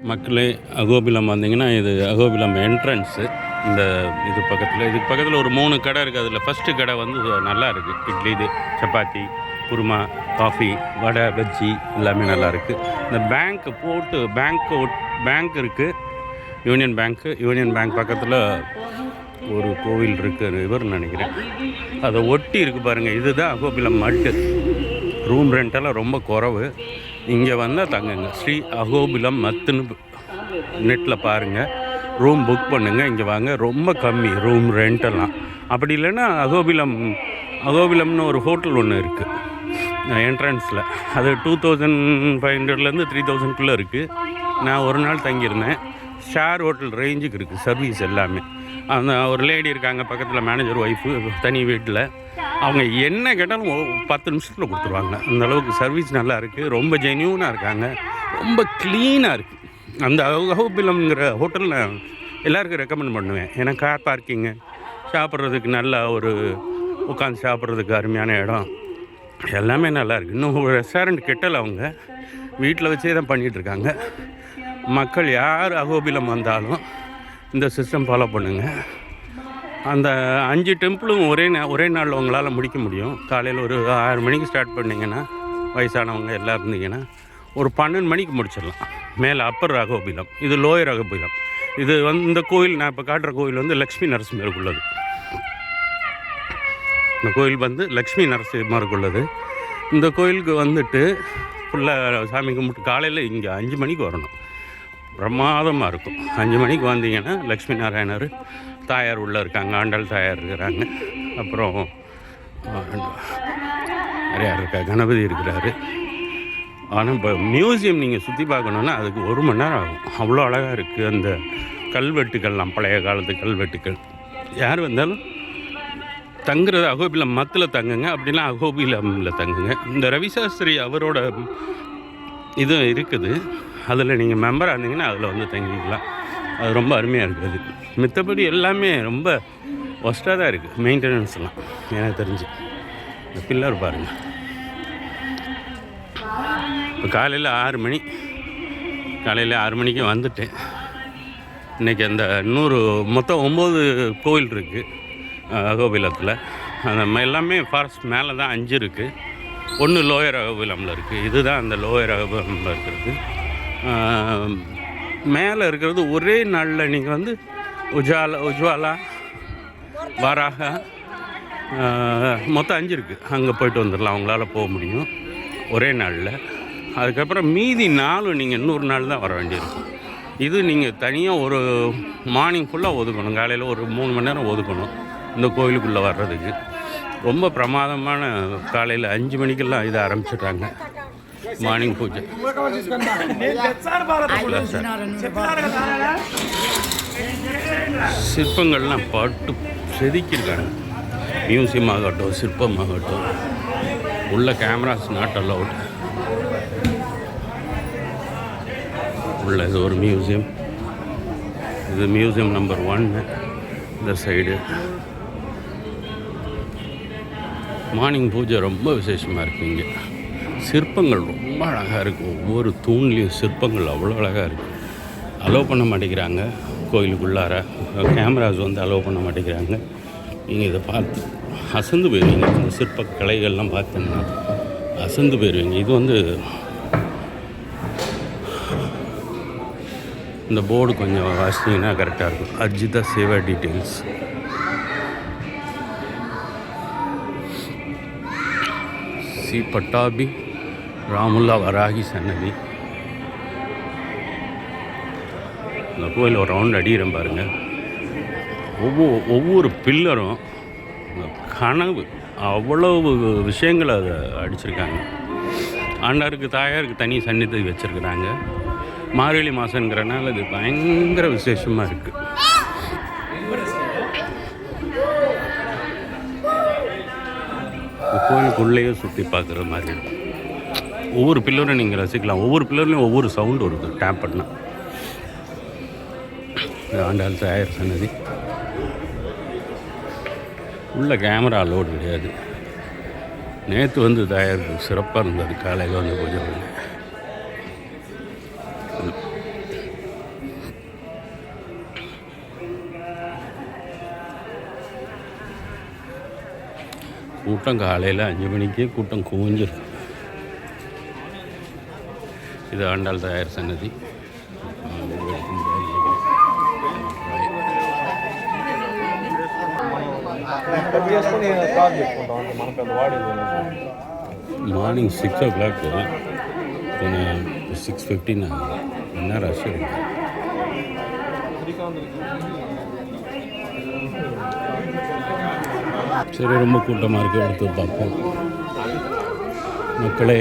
மக்களே, அகோபிலம் வந்தீங்கன்னா இது அகோபிலம் என்ட்ரன்ஸு. இந்த இதுக்கு பக்கத்தில் ஒரு 3 கடை இருக்குது. அதில் ஃபஸ்ட்டு கடை வந்து நல்லா இருக்குது. இட்லி, இது சப்பாத்தி, குருமா, காஃபி, வடை, பஜ்ஜி எல்லாமே நல்லாயிருக்கு. இந்த பேங்க் இருக்குது, யூனியன் பேங்க் பக்கத்தில் ஒரு கோவில் இருக்குது, இவர்னு நினைக்கிறேன். அதை ஒட்டி இருக்குது பாருங்கள். இதுதான் அகோபிலம் மட்டு. ரூம் ரெண்டெல்லாம் ரொம்ப குறவு. இங்கே வந்தால் தங்குங்க. ஸ்ரீ அகோபிலம் மத்துன்னு நெட்டில் பாருங்கள், ரூம் புக் பண்ணுங்கள். இங்கே வாங்க, ரொம்ப கம்மி ரூம் ரெண்டெல்லாம். அப்படி இல்லைன்னா அகோபிலம்னு ஒரு ஹோட்டல் ஒன்று இருக்குது என்ட்ரன்ஸில். அது 2500 3000 இருக்குது. நான் ஒரு நாள் தங்கியிருந்தேன். ஷேர் ஹோட்டல் ரேஞ்சுக்கு இருக்குது சர்வீஸ் எல்லாமே. அந்த ஒரு லேடி இருக்காங்க பக்கத்தில், மேனேஜர் ஒய்ஃபு, தனி வீட்டில். அவங்க என்ன கேட்டாலும் 10 நிமிஷத்தில் கொடுத்துருவாங்க. அந்தளவுக்கு சர்வீஸ் நல்லா இருக்குது. ரொம்ப ஜென்யூனாக இருக்காங்க, ரொம்ப க்ளீனாக இருக்குது. அந்த அகோபிலம்ங்கிற ஹோட்டலில் எல்லாருக்கும் ரெக்கமெண்ட் பண்ணுவேன். ஏன்னா கார் பார்க்கிங்கு, சாப்பிட்றதுக்கு நல்லா ஒரு உட்காந்து சாப்பிட்றதுக்கு அருமையான இடம், எல்லாமே நல்லா இருக்குது. இன்னும் ஒரு ரெஸ்டாரண்ட் கெட்டலை, அவங்க வீட்டில் வச்சே தான் பண்ணிகிட்ருக்காங்க. மக்கள் யார் அகோபிலம் வந்தாலும் இந்த சிஸ்டம் ஃபாலோ பண்ணுங்கள். அந்த 5 டெம்பிளும் ஒரே நாளில் உங்களால் முடிக்க முடியும். காலையில் ஒரு 6 மணிக்கு ஸ்டார்ட் பண்ணிங்கன்னா, வயசானவங்க எல்லாம் இருந்தீங்கன்னா ஒரு 12 மணிக்கு முடிச்சிடலாம். மேலே அப்பர் அகோபிலம், இது லோயர் அகோபிலம். இது இந்த கோயில், நான் இப்போ காட்டுற கோயில் வந்து லக்ஷ்மி நரசிம்மருக்கு உள்ளது. இந்த கோயில் வந்து லக்ஷ்மி நரசிம்மருக்கு உள்ளது. இந்த கோயிலுக்கு வந்துட்டு ஃபுல்லாக சாமி கும்பிட்டு காலையில் இங்கே 5 மணிக்கு வரணும். பிரமாதமாக இருக்கும். 5 மணிக்கு வந்தீங்கன்னா லக்ஷ்மி நாராயணர் தாயார் உள்ளே இருக்காங்க, ஆண்டாள் தாயார் இருக்கிறாங்க. அப்புறம் நிறையா இருக்கா, கணபதி இருக்கிறாரு. ஆனால் இப்போ மியூசியம் நீங்கள் சுற்றி பார்க்கணுன்னா அதுக்கு 1 மணி நேரம் ஆகும். அவ்வளோ அழகாக இருக்குது அந்த கல்வெட்டுக்கள்லாம், பழைய காலத்து கல்வெட்டுக்கள். யார் வந்தாலும் தங்குறது அகோபிலம் மத்தில் தங்குங்க, அப்படிலாம் அகோபிலமில் தங்குங்க. இந்த ரவிசாஸ்திரி அவரோட இது இருக்குது, அதில் நீங்கள் மெம்பராக இருந்தீங்கன்னா அதில் வந்து தங்கிக்கலாம். அது ரொம்ப அருமையாக இருக்குது. மித்தபடி எல்லாமே ரொம்ப ஒஸ்ட்டாக தான் இருக்குது மெயின்டெனன்ஸ்லாம் எனக்கு தெரிஞ்சு. இந்த பில்லர் பாருங்கள். இப்போ காலையில் 6 மணிக்கு வந்துட்டேன். இன்றைக்கி அந்த மொத்தம் 9 கோவில் இருக்குது அகோபிலத்தில். அந்த எல்லாமே ஃபாரஸ்ட் மேலே தான் 5 இருக்குது. 1 லோயர் அகோபிலமில் இருக்குது. இதுதான் அந்த லோயர் அகோபிலமில் இருக்கிறது. மேலே இருக்கிறது ஒரே நாளில் நீங்கள் வந்து உஜ்வாலா, வராக, மொத்தம் 5 இருக்குது. அங்கே போய்ட்டு வந்துடலாம், அவங்களால போக முடியும் ஒரே நாளில். அதுக்கப்புறம் மீதி 4 நீங்கள் இன்னொரு நாள் தான் வர வேண்டியிருக்கும். இது நீங்கள் தனியாக ஒரு மார்னிங் ஃபுல்லாக ஒதுக்கணும். காலையில் ஒரு 3 மணி நேரம் ஒதுக்கணும் இந்த கோயிலுக்குள்ளே வர்றதுக்கு. ரொம்ப பிரமாதமான, காலையில் 5 மணிக்கெல்லாம் இதை ஆரம்பிச்சிட்டாங்க மார்னிங் பூஜை. சிற்பங்கள்லாம் பாட்டு செதுக்கியிருக்காங்க. மியூசியம் ஆகட்டும், சிற்பமாகட்டும், உள்ள கேமராஸ் நாட் அலவுட். உள்ள இது ஒரு மியூசியம். இது மியூசியம் நம்பர் 1 இந்த சைடு. மார்னிங் பூஜை ரொம்ப விசேஷமாக இருக்குது. இங்கே சிற்பங்கள் ரொம்ப அழகாக இருக்குது. ஒவ்வொரு தூண்லேயும் சிற்பங்கள் அவ்வளோ அழகாக இருக்குது. அலோவ் பண்ண மாட்டேங்கிறாங்க கோயிலுக்குள்ளார, கேமராஸ் வந்து அலோவ் பண்ண மாட்டேங்கிறாங்க. நீங்கள் இதை பார்த்து அசந்து போயிடுவீங்க. இந்த சிற்ப கலைகள்லாம் பார்த்தீங்கன்னா அசந்து போயிடுவீங்க. இது வந்து இந்த போர்டு கொஞ்சம் வாசிச்சிங்கன்னா கரெக்டாக இருக்கும். அர்ஜிதா சேவா டீட்டெயில்ஸ். சி பட்டாபி ராமுல்லா வராகி சன்னதி. இந்த கோயில் ஒரு ரவுண்ட் அடிக்கிறேன் பாருங்கள். ஒவ்வொரு பில்லரும் கனவு, அவ்வளவு விஷயங்களை அதை அடிச்சிருக்காங்க. ஆண்டாருக்கு தாயாருக்கு தனி சன்னிதி வச்சுருக்குறாங்க. மார்கழி மாதங்கிறனால இது பயங்கர விசேஷமாக இருக்குது. கோயிலுக்குள்ளேயே சுற்றி பார்க்குற மாதிரி இருக்கும். ஒவ்வொரு பில்லரும் நீங்கள் ரசிக்கலாம். ஒவ்வொரு பில்லர்லேயும் ஒவ்வொரு சவுண்டு வருது டேப் பண்ணால். ஆண்டாள் தாயார் சன்னதி. உள்ள கேமரா அலோடு கிடையாது. நேற்று வந்து தாயாருக்கு சிறப்பாக இருந்தது. காலையில் வந்து பூஜை பண்ண கூட்டம் காலையில் 5 மணிக்கே கூட்டம் குவிஞ்சிருக்கு. இது ஆண்டாள் தாயார் சன்னதி. మార్నింగ్ 6 o'clock, 6:15 என்ன ரஷ் இருக்கு. சரி, ரொம்ப கூட்டமாக இருக்குது. எடுத்து பார்ப்போம் மக்களே.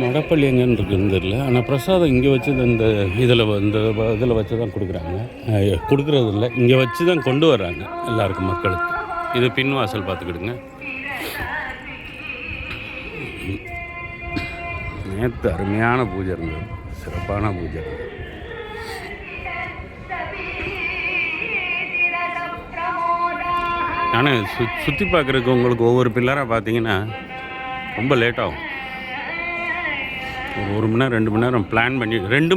மடப்பள்ளி எங்கன்னு இருக்குன்னு தெரியல. ஆனால் பிரசாதம் இங்கே வச்சு இந்த இதில் வச்சு தான் கொடுக்குறாங்க. கொடுக்குறது இல்லை, இங்கே வச்சு தான் கொண்டு வர்றாங்க எல்லாருக்கும் மக்களுக்கு. இது பின்வாசல் பார்த்துக்கிடுங்க. நேற்று அருமையான பூஜை இருந்தது, சிறப்பான பூஜை. ஆனால் சுற்றி பார்க்குறதுக்கு உங்களுக்கு ஒவ்வொரு பில்லராக பார்த்தீங்கன்னா ரொம்ப லேட் ஆகும். ஒரு 1 மணி நேரம் 2 மணி நேரம் பிளான் பண்ணி 3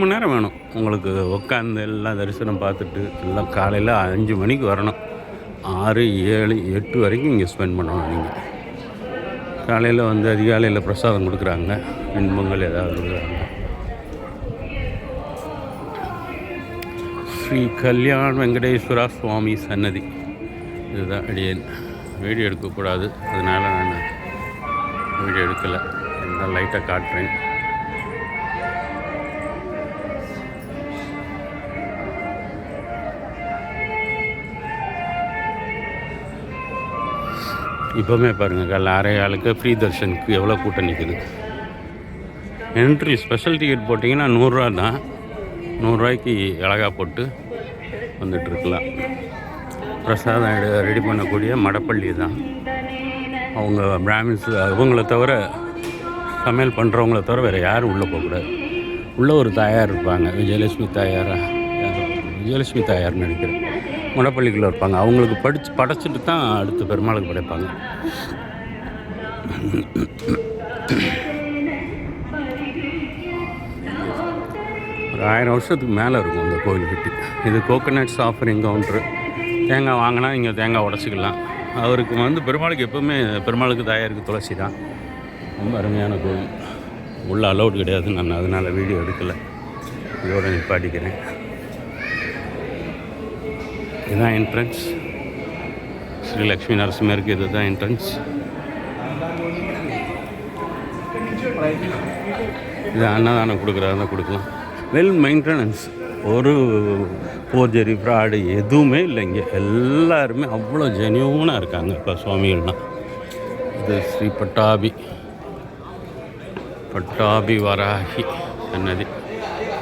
மணி நேரம் வேணும் உங்களுக்கு உட்காந்து எல்லாம் தரிசனம் பார்த்துட்டு எல்லாம். காலையில் 5 மணிக்கு வரணும், 6, 7, 8 வரைக்கும் இங்கே ஸ்பெண்ட் பண்ணணும். நீங்கள் காலையில் வந்து அதிகாலையில் பிரசாதம் கொடுக்குறாங்க, இன்பங்கள் ஏதாவது கொடுக்குறாங்க. ஸ்ரீ கல்யாண் வெங்கடேஸ்வரா சுவாமி சன்னதி. இதுதான் அடியேன். வீடியோ எடுக்கக்கூடாது, அதனால் நான் வீடியோ எடுக்கலை. இருந்தால் லைட்டாக காட்டுறேன். இப்போவுமே பாருங்கள், காலைல 6:15 ஃப்ரீ தர்ஷனுக்கு எவ்வளோ கூட்டம் நிற்குது. என்ட்ரி ஸ்பெஷல் டிக்கெட் போட்டிங்கன்னா 100 ரூபா தான். 100 ரூபாய்க்கு அழகாக போட்டு வந்துட்டுருக்கலாம். பிரசாதம் ரெடி பண்ணக்கூடிய மடப்பள்ளி தான். அவங்க பிராமின்ஸ், அவங்கள தவிர சமையல் பண்ணுறவங்கள தவிர வேறு யாரும் உள்ளே போகக்கூடாது. உள்ளே ஒரு தாயார் இருப்பாங்க, விஜயலட்சுமி தாயார்னு நினைக்கிறேன். மடப்பள்ளிக்குள்ளே இருப்பாங்க. அவங்களுக்கு படைச்சிட்டு தான் அடுத்து பெருமாளுக்கு படைப்பாங்க. ஒரு 1000 வருஷத்துக்கு மேலே இருக்கும் இந்த கோவில் கட்டி. இது கோகோனட்ஸ் ஆஃபரிங் கவுண்ட்ரு. தேங்காய் வாங்கினா நீங்கள் தேங்காய் உடச்சிக்கலாம். அவருக்கு வந்து பெருமாளுக்கு எப்போவுமே பெருமாளுக்கு தாயாருக்கு துளசி தான். ரொம்ப அருமையான கோவில். உள்ள அலௌட் கிடையாது, நான் அதனால் வீடியோ எடுக்கலை. இதோட நிப்பாட்டிக்கிறேன். இதுதான் என்ட்ரன்ஸ். ஸ்ரீ லக்ஷ்மி நரசிம்மருக்கு இது தான் என்ட்ரன்ஸ். இது அன்னதானம் கொடுக்குறாருன்னா கொடுக்கலாம். Well maintenance. ஒரு போர்ஜரி ஃப்ராடு எதுவுமே இல்லை இங்கே. எல்லாருமே அவ்வளோ ஜென்யூனாக இருக்காங்க. இப்போ சுவாமிகள்னால் இது ஸ்ரீ பட்டாபி வராகி சன்னதி.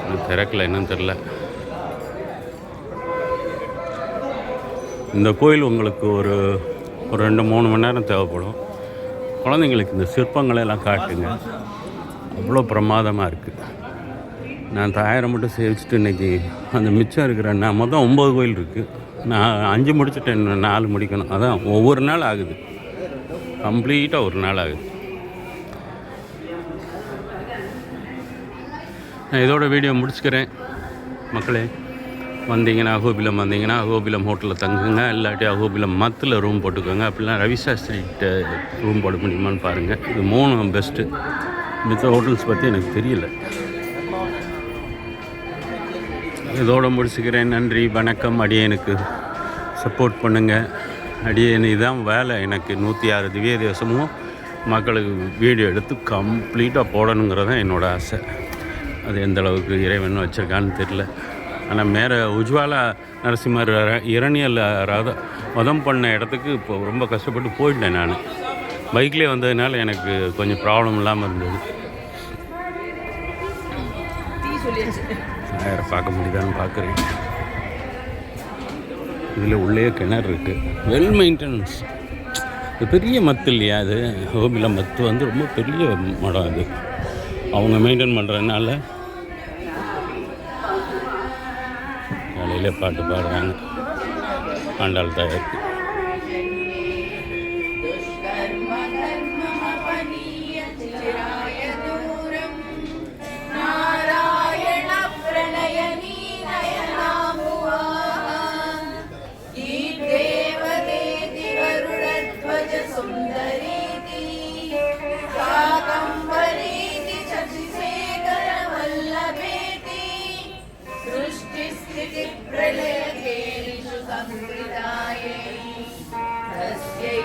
இன்னும் திறக்கலை, என்னன்னு தெரில. இந்த கோயில் உங்களுக்கு ஒரு 2-3 மணி நேரம் தேவைப்படும். குழந்தைங்களுக்கு இந்த சிற்பங்களெல்லாம் காட்டுங்க, அவ்வளோ பிரமாதமாக இருக்குது. நான் தாயாரம் மட்டும் சேவிச்சுட்டு இன்றைக்கி அந்த மிச்சம் இருக்கிறேன். நான் மொத்தம் 9 கோயில் இருக்குது. நான் 5 முடிச்சுட்டேன், 4 முடிக்கணும். அதான் ஒவ்வொரு நாள் ஆகுது, கம்ப்ளீட்டாக ஒரு நாள் ஆகுது. நான் இதோட வீடியோ முடிச்சுக்கிறேன் மக்களே. வந்தீங்கன்னா அகோபிலம் ஹோட்டலில் தங்குங்க. இல்லாட்டி அகோபிலம் மத்தில் ரூம் போட்டுக்கோங்க. அப்படிலாம் ரவிசாஸ்திரிகிட்ட ரூம் போட முடியுமான்னு பாருங்கள். இது 3 பெஸ்ட்டு. மித்த ஹோட்டல்ஸ் பற்றி எனக்கு தெரியல. இதோடு முடிச்சுக்கிறேன். நன்றி, வணக்கம். அடியேனுக்கு சப்போர்ட் பண்ணுங்கள். அடியேன் இதான் வேலை எனக்கு. 106 திவ்ய தேசமும் மக்களுக்கு வீடியோ எடுத்து கம்ப்ளீட்டாக போடணுங்கிறதான் என்னோடய ஆசை. அது எந்த அளவுக்கு இறைவன் வச்சுருக்கான்னு தெரில. ஆனால் மேலே உஜ்வாலா நரசிம்மர் இரணியல் வதம் பண்ண இடத்துக்கு இப்போ ரொம்ப கஷ்டப்பட்டு போயிட்டேன். நான் பைக்லேயே வந்ததுனால எனக்கு கொஞ்சம் ப்ராப்ளம் இல்லாமல் இருந்தது. வேறு பார்க்க முடியுதான்னு பார்க்குறேன். இதில் உள்ளே கிணறு இருக்குது. Well maintenance. பெரிய மத்து இல்லையா அது? கோபிலம் மத்து வந்து ரொம்ப பெரிய மடம். அது அவங்க மெயின்டைன் பண்ணுறதுனால காலையில் பாட்டு பாடுறாங்க ஆண்டாள் தாயாருக்கு. தேவதே क्षितिप्रलयकेषु संस्कृतायै तस्यै